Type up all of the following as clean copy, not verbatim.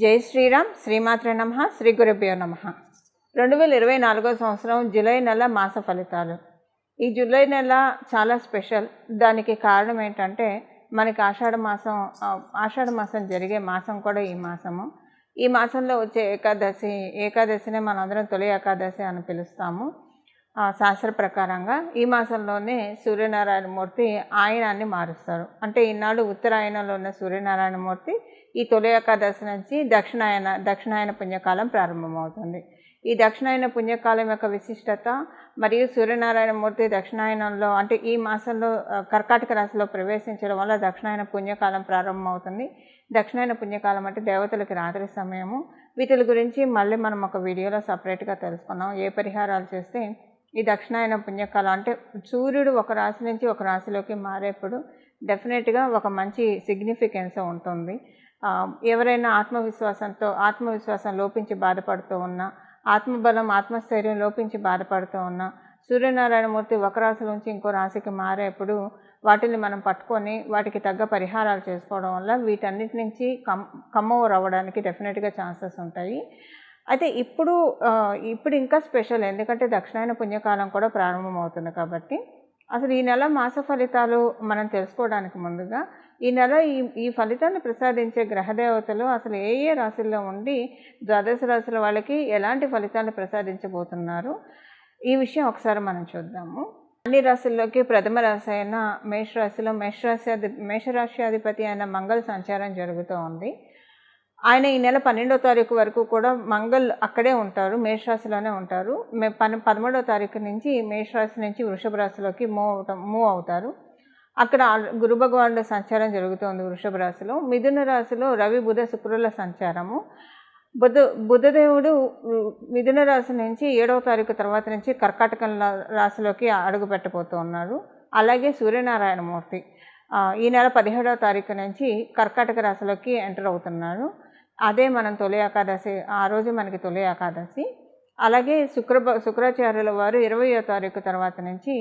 జై శ్రీరామ్. శ్రీమాత్రే నమః. శ్రీ గురుభ్యో నమః. 2024 సంవత్సరం జూలై నెల మాస ఫలితాలు. ఈ జూలై నెల చాలా స్పెషల్. దానికి కారణం ఏంటంటే మనకి ఆషాఢ మాసం జరిగే మాసం కూడా ఈ మాసము. ఈ మాసంలో వచ్చే ఏకాదశినే మనందరం తొలి ఏకాదశి అని పిలుస్తాము. శాస్త్ర ప్రకారంగా ఈ మాసంలోనే సూర్యనారాయణమూర్తి ఆయనాన్ని మారుస్తారు. అంటే ఈనాడు ఉత్తరాయణంలో ఉన్న సూర్యనారాయణమూర్తి ఈ తొలి ఏకాదశి నుంచి దక్షిణాయన పుణ్యకాలం ప్రారంభమవుతుంది. ఈ దక్షిణాయన పుణ్యకాలం యొక్క విశిష్టత మరియు సూర్యనారాయణమూర్తి దక్షిణాయనంలో అంటే ఈ మాసంలో కర్కాటక రాశిలో ప్రవేశించడం వల్ల దక్షిణాయన పుణ్యకాలం ప్రారంభమవుతుంది. దక్షిణాయన పుణ్యకాలం అంటే దేవతలకి రాత్రి సమయము. వీటి గురించి మళ్ళీ మనం ఒక వీడియోలో సపరేట్గా తెలుసుకున్నాం. ఏ పరిహారాలు చేస్తే ఈ దక్షిణాయన పుణ్యకాలం అంటే సూర్యుడు ఒక రాశి నుంచి ఒక రాశిలోకి మారేప్పుడు డెఫినెట్గా ఒక మంచి సిగ్నిఫికెన్స్ ఉంటుంది. ఎవరైనా ఆత్మవిశ్వాసం లోపించి బాధపడుతూ ఉన్నా, ఆత్మబలం ఆత్మస్థైర్యం లోపించి బాధపడుతూ ఉన్నా, సూర్యనారాయణమూర్తి ఒక రాశి నుంచి ఇంకో రాశికి మారేప్పుడు వాటిని మనం పట్టుకొని వాటికి తగ్గ పరిహారాలు చేసుకోవడం వల్ల వీటన్నిటి నుంచి కమ్ ఓవర్ అవ్వడానికి డెఫినెట్గా ఛాన్సెస్ ఉంటాయి. అయితే ఇప్పుడు ఇంకా స్పెషల్, ఎందుకంటే దక్షిణాయన పుణ్యకాలం కూడా ప్రారంభమవుతుంది కాబట్టి. అసలు ఈ నెల మాస ఫలితాలు మనం తెలుసుకోవడానికి ముందుగా ఈ నెల ఈ ఫలితాన్ని ప్రసాదించే గ్రహదేవతలు అసలు ఏ రాశుల్లో ఉండి ద్వాదశ రాశుల వాళ్ళకి ఎలాంటి ఫలితాన్ని ప్రసాదించబోతున్నారు, ఈ విషయం ఒకసారి మనం చూద్దాము. అన్ని రాశుల్లోకి ప్రథమ రాశి అయిన మేషరాశి అధిపతి అయిన మంగళ సంచారం జరుగుతూ ఉంది. ఆయన ఈ నెల 12వ తారీఖు వరకు కూడా మంగళ్ అక్కడే ఉంటారు, మేషరాశిలోనే ఉంటారు. 13వ తారీఖు నుంచి మేషరాశి నుంచి వృషభ రాశిలోకి మూవ్ అవుతారు. అక్కడ గురు భగవానుడు సంచారం జరుగుతుంది వృషభ రాశిలో. మిథున రాశిలో రవి బుధ శుక్రుల సంచారము. బుధదేవుడు మిథున రాశి నుంచి 7వ తారీఖు తర్వాత నుంచి కర్కాటక రాశిలోకి అడుగు పెట్టబోతూ ఉన్నారు. అలాగే సూర్యనారాయణమూర్తి ఈ నెల 17వ తారీఖు నుంచి కర్కాటక రాశిలోకి ఎంటర్ అవుతున్నారు. అదే మనం తొలి ఏకాదశి, ఆ రోజు మనకి తొలి ఏకాదశి. అలాగే శుక్రాచార్యుల వారు 20వ తారీఖు తర్వాత నుంచి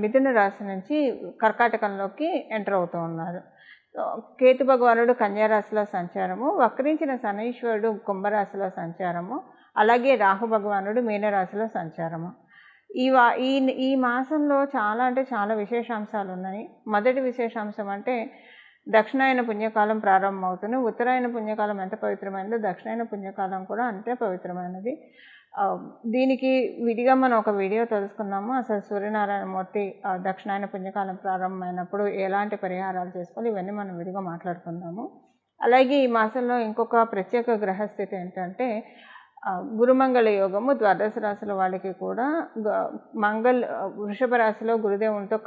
మిథున రాశి నుంచి కర్కాటకంలోకి ఎంటర్ అవుతూ ఉన్నారు. కేతు భగవానుడు కన్యారాశిలో సంచారము, వక్రించిన శనీశ్వరుడు కుంభరాశిలో సంచారము, అలాగే రాహు భగవానుడు మీనరాశిలో సంచారము. ఈ మాసంలో చాలా విశేషాంశాలు ఉన్నాయి. మొదటి విశేషాంశం అంటే దక్షిణాయన పుణ్యకాలం ప్రారంభమవుతుంది. ఉత్తరాయణ పుణ్యకాలం ఎంత పవిత్రమైనదో దక్షిణాయన పుణ్యకాలం కూడా అంతే పవిత్రమైనది. దీనికి విడిగా మనం ఒక వీడియో తెలుసుకుందాము. అసలు సూర్యనారాయణమూర్తి దక్షిణాయన పుణ్యకాలం ప్రారంభమైనప్పుడు ఎలాంటి పరిహారాలు చేసుకోవాలి, ఇవన్నీ మనం విడిగా మాట్లాడుకుందాము. అలాగే ఈ మాసంలో ఇంకొక ప్రత్యేక గ్రహస్థితి ఏంటంటే గురుమంగళ యోగము. ద్వాదశ రాశుల వాళ్ళకి కూడా వృషభ రాశిలో గురుదేవునితో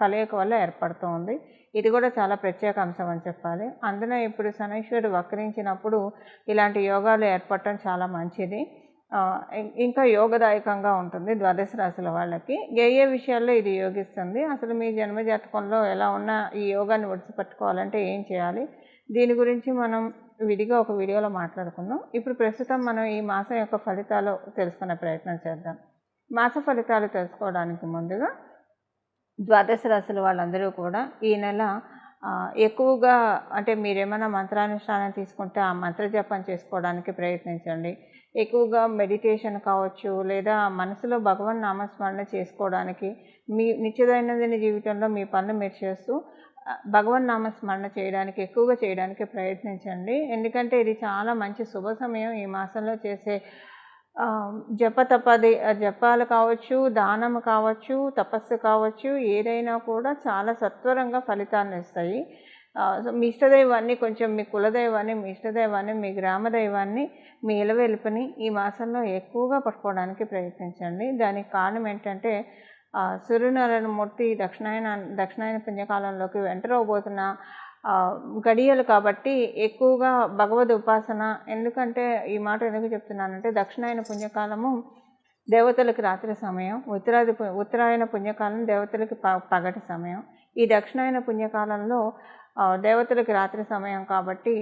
కలయిక వల్ల ఏర్పడుతూ ఉంది. ఇది కూడా చాలా ప్రత్యేక అంశం అని చెప్పాలి. అందున ఇప్పుడు శనీశ్వరుడు వక్రించినప్పుడు ఇలాంటి యోగాలు ఏర్పడటం చాలా మంచిది, ఇంకా యోగదాయకంగా ఉంటుంది ద్వాదశ రాశుల వాళ్ళకి. ఏ విషయాల్లో ఇది యోగిస్తుంది, అసలు మీ జన్మజాతకంలో ఎలా ఉన్నా ఈ యోగాన్ని ఒడిసిపట్టుకోవాలంటే ఏం చేయాలి, దీని గురించి మనం విడిగా ఒక వీడియోలో మాట్లాడుకుందాం. ఇప్పుడు ప్రస్తుతం మనం ఈ మాసం యొక్క ఫలితాలు తెలుసుకునే ప్రయత్నం చేద్దాం. మాస ఫలితాలు తెలుసుకోవడానికి ముందుగా ద్వాదశ రాశుల వాళ్ళందరూ కూడా ఈ నెల ఎక్కువగా అంటే మీరేమైనా మంత్రానుష్ఠానం తీసుకుంటే ఆ మంత్ర జపం చేసుకోవడానికి ప్రయత్నించండి. ఎక్కువగా మెడిటేషన్ కావచ్చు, లేదా మనసులో భగవన్ నామస్మరణ చేసుకోవడానికి మీ నిత్యదైనందిన జీవితంలో మీ పనులు మీరు చేస్తూ భగవన్ నామస్మరణ ఎక్కువగా చేయడానికి ప్రయత్నించండి. ఎందుకంటే ఇది చాలా మంచి శుభ సమయం. ఈ మాసంలో చేసే జపాలు కావచ్చు, దానము కావచ్చు, తపస్సు కావచ్చు, ఏదైనా కూడా చాలా సత్వరంగా ఫలితాన్ని ఇస్తాయి. మీ ఇష్టదైవాన్ని, కొంచెం మీ కులదైవాన్ని, మీ ఇష్టదైవాన్ని, మీ గ్రామదైవాన్ని, మీ ఇలవెలుపుని ఈ మాసంలో ఎక్కువగా పట్టుకోవడానికి ప్రయత్నించండి. దానికి కారణం ఏంటంటే సూర్యనారాయణమూర్తి దక్షిణాయన పుణ్యకాలంలోకి ఎంటర్ అవబోతున్న గడియలు కాబట్టి ఎక్కువగా భగవద్ ఉపాసన. ఎందుకంటే ఈ మాట ఎందుకు చెప్తున్నానంటే దక్షిణాయన పుణ్యకాలము దేవతలకు రాత్రి సమయం, ఉత్తరాయణ పుణ్యకాలం దేవతలకి పగటి సమయం. ఈ దక్షిణాయన పుణ్యకాలంలో దేవతలకి రాత్రి సమయం కాబట్టి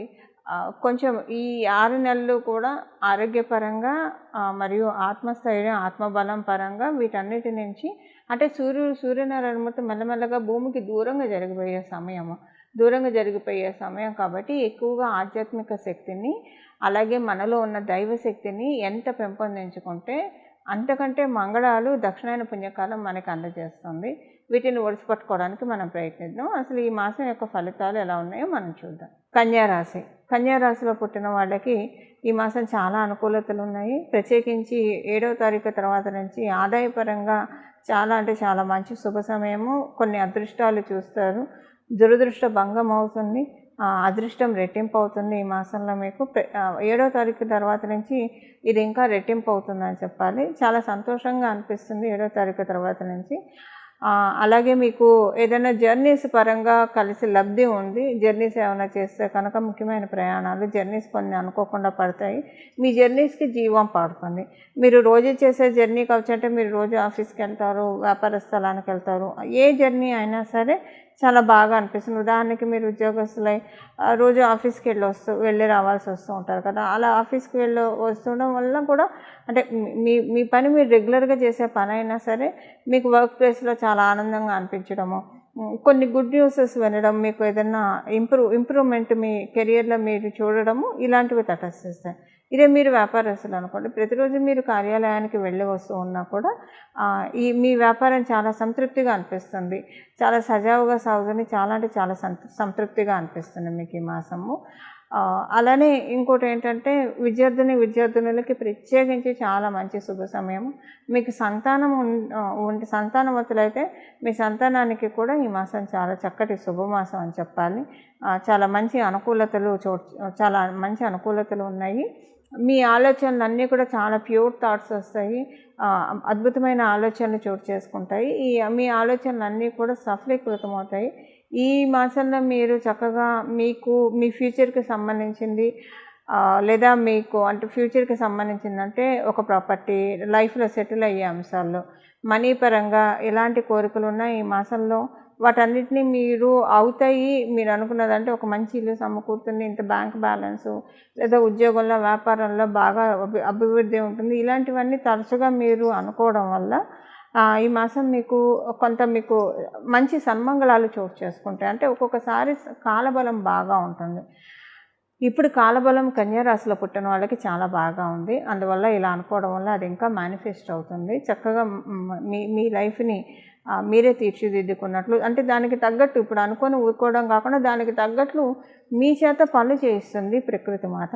కొంచెం ఈ 6 నెలలు కూడా ఆరోగ్యపరంగా మరియు ఆత్మస్థైర్యం, ఆత్మబలం పరంగా వీటన్నిటి నుంచి అంటే సూర్యనారాయణమూర్తి మెల్లమెల్లగా భూమికి దూరంగా జరిగిపోయే సమయము. దూరంగా జరిగిపోయే సమయం కాబట్టి ఎక్కువగా ఆధ్యాత్మిక శక్తిని అలాగే మనలో ఉన్న దైవ శక్తిని ఎంత పెంపొందించుకుంటే అంతకంటే మంగళాలు దక్షిణాయన పుణ్యకాలం మనకు అందజేస్తుంది. వీటిని ఒడిసిపట్టుకోవడానికి మనం ప్రయత్నిద్దాం. అసలు ఈ మాసం యొక్క ఫలితాలు ఎలా ఉన్నాయో మనం చూద్దాం. కన్యారాశి. కన్యారాశిలో పుట్టిన వాళ్ళకి ఈ మాసం చాలా అనుకూలతలు ఉన్నాయి. ప్రత్యేకించి 7వ తారీఖు తర్వాత నుంచి ఆదాయపరంగా చాలా అంటే చాలా మంచి శుభ సమయము. కొన్ని అదృష్టాలు చూస్తారు. దురదృష్ట భంగం అవుతుంది. అదృష్టం రెట్టింపు అవుతుంది ఈ మాసంలో మీకు. 7వ తారీఖు తర్వాత నుంచి ఇది ఇంకా రెట్టింపు అవుతుందని చెప్పాలి. చాలా సంతోషంగా అనిపిస్తుంది 7వ తారీఖు తర్వాత నుంచి. అలాగే మీకు ఏదైనా జర్నీస్ పరంగా కలిసి లబ్ధి ఉంది. జర్నీస్ ఏమైనా చేస్తే కనుక ముఖ్యమైన ప్రయాణాలు జర్నీస్ కొన్ని అనుకోకుండా పడతాయి. మీ జర్నీస్కి జీవం పడుతుంది. మీరు రోజు చేసే జర్నీ కావచ్చు, అంటే మీరు రోజు ఆఫీస్కి వెళ్తారు, వ్యాపార స్థలానికి వెళ్తారు, ఏ జర్నీ అయినా సరే చాలా బాగా అనిపిస్తుంది. ఉదాహరణకి మీరు ఉద్యోగస్తులై రోజు ఆఫీస్కి వెళ్ళి రావాల్సి వస్తూ ఉంటారు కదా. అలా ఆఫీస్కి వస్తుండడం వల్ల కూడా అంటే మీ పని మీరు రెగ్యులర్గా చేసే పని అయినా సరే మీకు వర్క్ ప్లేస్లో చాలా ఆనందంగా అనిపించడము, కొన్ని గుడ్ న్యూసెస్ వినడం, మీకు ఏదైనా ఇంప్రూవ్మెంట్ మీ కెరియర్లో మీరు చూడడము, ఇలాంటివి తటస్థిస్తాయి. ఇదే మీరు వ్యాపారస్తులు అనుకోండి, ప్రతిరోజు మీరు కార్యాలయానికి వెళ్ళి వస్తూ ఉన్నా కూడా మీ వ్యాపారం చాలా సంతృప్తిగా అనిపిస్తుంది. చాలా సజావుగా సాగుతుంది. చాలా అంటే చాలా సంతృప్తిగా అనిపిస్తుంది మీకు ఈ మాసము. అలానే ఇంకోటి ఏంటంటే విద్యార్థులకి ప్రత్యేకించి చాలా మంచి శుభ సమయం. మీకు సంతానం సంతానవతులైతే మీ సంతానానికి కూడా ఈ మాసం చాలా చక్కటి శుభమాసం అని చెప్పాలి. చాలా మంచి అనుకూలతలు ఉన్నాయి. మీ ఆలోచనలు కూడా చాలా ప్యూర్ థాట్స్ వస్తాయి. అద్భుతమైన ఆలోచనలు చోటు చేసుకుంటాయి. మీ ఆలోచనలన్నీ కూడా సఫలీకృతం అవుతాయి. ఈ మాసంలో మీరు చక్కగా మీ ఫ్యూచర్కి సంబంధించింది లేదా మీకు అంటే ఫ్యూచర్కి సంబంధించిందంటే ఒక ప్రాపర్టీ, లైఫ్లో సెటిల్ అయ్యే అంశాల్లో, మనీ పరంగా ఎలాంటి కోరికలు ఉన్నాయి ఈ మాసంలో వాటన్నిటినీ మీరు అవుతాయి. మీరు అనుకున్నదంటే ఒక మంచి ఇల్లు సమకూరుతుంది, ఇంత బ్యాంక్ బ్యాలెన్సు, లేదా ఉద్యోగంలో వ్యాపారంలో బాగా అభివృద్ధి ఉంటుంది. ఇలాంటివన్నీ తరచుగా మీరు అనుకోవడం వల్ల ఈ మాసం మీకు మంచి సన్మంగళాలు చోటు చేసుకుంటాయి. అంటే ఒక్కొక్కసారి కాలబలం బాగా ఉంటుంది. ఇప్పుడు కాలబలం కన్యారాశిలో పుట్టిన వాళ్ళకి చాలా బాగా ఉంది. అందువల్ల ఇలా అనుకోవడం వల్ల అది ఇంకా మేనిఫెస్ట్ అవుతుంది. చక్కగా మీ లైఫ్ని మీరే తీర్చిదిద్దుకున్నట్లు, అంటే దానికి తగ్గట్టు ఇప్పుడు అనుకొని ఊరుకోవడం కాకుండా దానికి తగ్గట్లు మీ చేత పనులు చేయిస్తుంది ప్రకృతి మాత.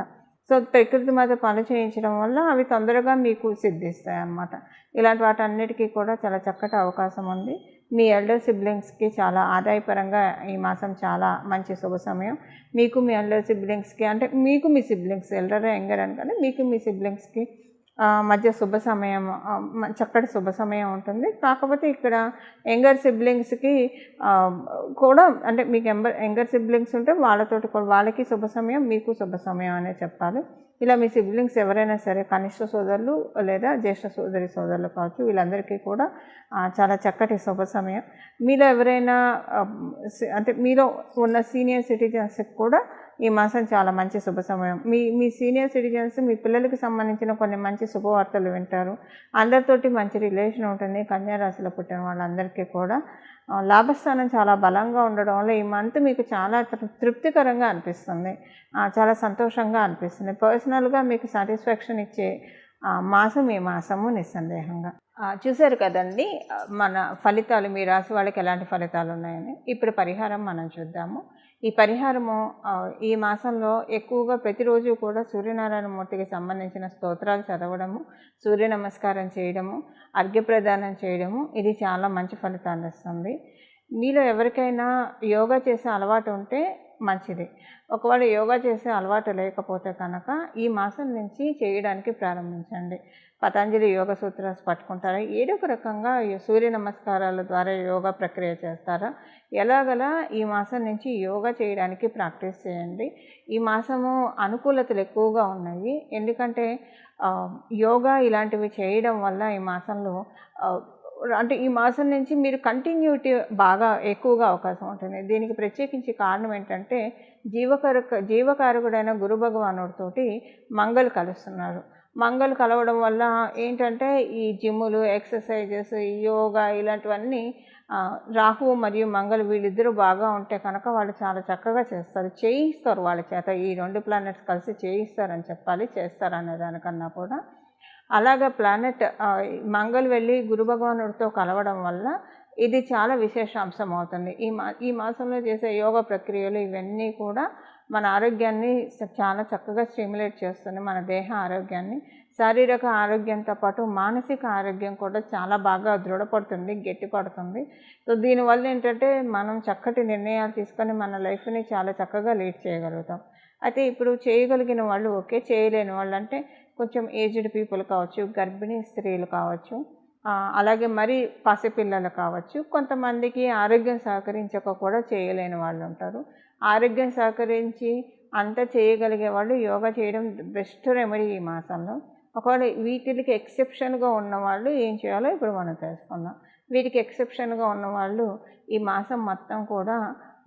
సో ప్రకృతి మాత పనులు చేయించడం వల్ల అవి తొందరగా మీకు సిద్ధిస్తాయి అన్నమాట. ఇలాంటి వాటన్నిటికీ కూడా చాలా చక్కటి అవకాశం ఉంది. మీ ఎల్డర్ సిబ్లింగ్స్కి చాలా ఆదాయపరంగా ఈ మాసం చాలా మంచి శుభ సమయం. మీకు మీ ఎల్డర్ సిబ్లింగ్స్కి, అంటే మీకు మీ సిబ్లింగ్స్ ఎల్డర్ యంగర్ అని కానీ మీకు మీ సిబ్లింగ్స్కి మధ్య చక్కటి శుభ సమయం ఉంటుంది. కాకపోతే ఇక్కడ యంగర్ సిబ్లింగ్స్కి కూడా, అంటే మీకు యంగర్ సిబ్లింగ్స్ ఉంటే వాళ్ళతోటి కూడా వాళ్ళకి శుభ సమయం, మీకు శుభ సమయం అనే చెప్పాలి. ఇలా మీ సిబ్లింగ్స్ ఎవరైనా సరే, కనిష్ట సోదరులు లేదా జ్యేష్ఠ సోదరులు కావచ్చు, వీళ్ళందరికీ కూడా చాలా చక్కటి శుభ సమయం. మీలో ఎవరైనా అంటే మీలో ఉన్న సీనియర్ సిటిజన్స్కి కూడా ఈ మాసం చాలా మంచి శుభ సమయం. మీ సీనియర్ సిటిజన్స్ మీ పిల్లలకి సంబంధించిన కొన్ని మంచి శుభవార్తలు వింటారు. అందరితోటి మంచి రిలేషన్ ఉంటుంది. కన్యారాశిలో పుట్టిన వాళ్ళందరికీ కూడా లాభస్థానం చాలా బలంగా ఉండడం వల్ల ఈ మంత్ మీకు చాలా తృప్తికరంగా అనిపిస్తుంది. చాలా సంతోషంగా అనిపిస్తుంది. పర్సనల్గా మీకు సాటిస్ఫాక్షన్ ఇచ్చే మాసం ఈ మాసము నిస్సందేహంగా. చూశారు కదండి మన ఫలితాలు, మీ రాశి వాళ్ళకి ఎలాంటి ఫలితాలు ఉన్నాయని. ఇప్పుడు పరిహారం మనం చూద్దాము. ఈ పరిహారము ఈ మాసంలో ఎక్కువగా ప్రతిరోజు కూడా సూర్యనారాయణ మూర్తికి సంబంధించిన స్తోత్రాలు చదవడము, సూర్య నమస్కారం చేయడము, అర్ఘ్యప్రదానం చేయడము, ఇది చాలా మంచి ఫలితాన్ని ఇస్తుంది. మీలో ఎవరికైనా యోగా చేసే అలవాటు ఉంటే మంచిది. ఒకవేళ యోగా చేసే అలవాటు లేకపోతే కనుక ఈ మాసం నుంచి చేయడానికి ప్రారంభించండి. పతంజలి యోగ సూత్రాస్ పట్టుకుంటారా, ఏదో ఒక రకంగా సూర్య నమస్కారాల ద్వారా యోగా ప్రక్రియ చేస్తారా, ఎలాగలా ఈ మాసం నుంచి యోగా చేయడానికి ప్రాక్టీస్ చేయండి. ఈ మాసము అనుకూలతలు ఎక్కువగా ఉన్నాయి. ఎందుకంటే యోగా ఇలాంటివి చేయడం వల్ల ఈ మాసంలో అంటే ఈ మాసం నుంచి మీరు కంటిన్యూటీ బాగా ఎక్కువగా అవకాశం ఉంటుంది. దీనికి ప్రత్యేకించి కారణం ఏంటంటే జీవకారకుడైన గురు భగవానుడితోటి మంగళ కలుస్తున్నారు. మంగళ కలవడం వల్ల ఏంటంటే ఈ జిమ్ములు, ఎక్సర్సైజెస్, యోగా ఇలాంటివన్నీ రాహువు మరియు మంగళ వీళ్ళిద్దరూ బాగా ఉంటే కనుక వాళ్ళు చాలా చక్కగా చేస్తారు, చేయిస్తారు వాళ్ళ చేత. ఈ 2 ప్లానెట్స్ కలిసి చేయిస్తారని చెప్పాలి, చేస్తారనే దానికన్నా కూడా. అలాగా ప్లానెట్ మంగళ వెళ్ళి గురు భగవానుడితో కలవడం వల్ల ఇది చాలా విశేషాంశం అవుతుంది. ఈ మాసంలో చేసే యోగ ప్రక్రియలు ఇవన్నీ కూడా మన ఆరోగ్యాన్ని చాలా చక్కగా స్టిమ్యులేట్ చేస్తుంది, మన దేహ ఆరోగ్యాన్ని. శారీరక ఆరోగ్యంతో పాటు మానసిక ఆరోగ్యం కూడా చాలా బాగా దృఢపడుతుంది, గట్టిపడుతుంది. సో దీనివల్ల ఏంటంటే మనం చక్కటి నిర్ణయాలు తీసుకొని మన లైఫ్ని చాలా చక్కగా లీడ్ చేయగలుగుతాం. అయితే ఇప్పుడు చేయగలిగిన వాళ్ళు ఓకే, చేయలేని వాళ్ళు అంటే కొంచెం ఏజ్డ్ పీపుల్ కావచ్చు, గర్భిణీ స్త్రీలు కావచ్చు, అలాగే మరి పసిపిల్లలు కావచ్చు. కొంతమందికి ఆరోగ్యం సహకరించక కూడా చేయలేని వాళ్ళు ఉంటారు. ఆరోగ్యం సహకరించి అంతా చేయగలిగే వాళ్ళు యోగా చేయడం బెస్ట్ రెమెడీ ఈ మాసంలో. ఒకవేళ వీటికి ఎక్సెప్షన్గా ఉన్నవాళ్ళు ఏం చేయాలో ఇప్పుడు మనం తెలుసుకుందాం. వీటికి ఎక్సెప్షన్గా ఉన్నవాళ్ళు ఈ మాసం మొత్తం కూడా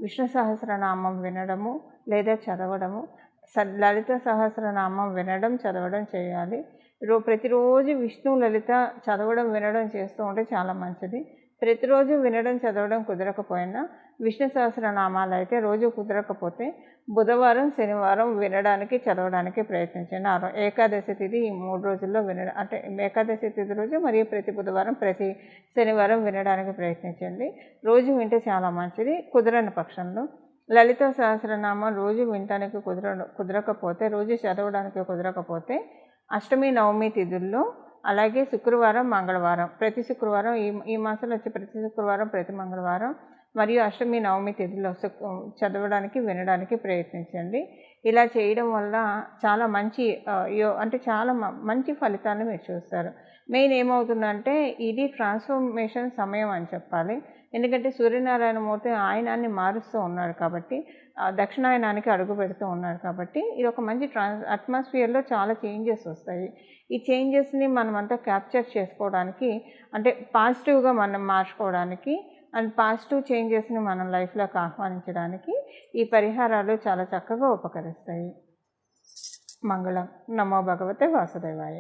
విష్ణు సహస్రనామం వినడము లేదా చదవడము, లలిత సహస్రనామం వినడం చదవడం చేయాలి. ప్రతిరోజు విష్ణు లలిత చదవడం వినడం చేస్తూ ఉంటే చాలా మంచిది. ప్రతిరోజు వినడం చదవడం కుదరకపోయినా విష్ణు సహస్రనామాలు అయితే రోజు కుదరకపోతే బుధవారం శనివారం వినడానికి చదవడానికి ప్రయత్నించండి. ఏకాదశి తిథి ఈ 3 రోజుల్లో అంటే ఏకాదశి తిథి రోజు మరియు ప్రతి బుధవారం ప్రతి శనివారం వినడానికి ప్రయత్నించండి. రోజు వింటే చాలా మంచిది. కుదరని పక్షంలో లలిత సహస్రనామం రోజు వినటానికి కుదరకపోతే, రోజు చదవడానికి కుదరకపోతే అష్టమి నవమి తిథుల్లో, అలాగే శుక్రవారం మంగళవారం, ప్రతి శుక్రవారం ఈ మాసంలో వచ్చే ప్రతి శుక్రవారం ప్రతి మంగళవారం మరియు అష్టమి నవమి తిథుల్లో చదవడానికి వినడానికి ప్రయత్నించండి. ఇలా చేయడం వల్ల చాలా మంచి అంటే చాలా మంచి ఫలితాన్ని మీరు చూస్తారు. మెయిన్ ఏమవుతుందంటే ఇది ట్రాన్స్ఫర్మేషన్ సమయం అని చెప్పాలి. ఎందుకంటే సూర్యనారాయణమూర్తి ఆయనాన్ని మారుస్తూ ఉన్నాడు కాబట్టి, దక్షిణాయనానికి అడుగు పెడుతూ ఉన్నాడు కాబట్టి ఇది ఒక మంచి అట్మాస్ఫియర్లో చాలా చేంజెస్ వస్తాయి. ఈ చేంజెస్ని మనమంతా క్యాప్చర్ చేసుకోవడానికి, అంటే పాజిటివ్గా మనం మార్చుకోవడానికి అండ్ పాజిటివ్ చేంజెస్ని మన లైఫ్లోకి ఆహ్వానించడానికి ఈ పరిహారాలు చాలా చక్కగా ఉపకరిస్తాయి. మంగళం. నమో భగవతే వాసుదేవాయ.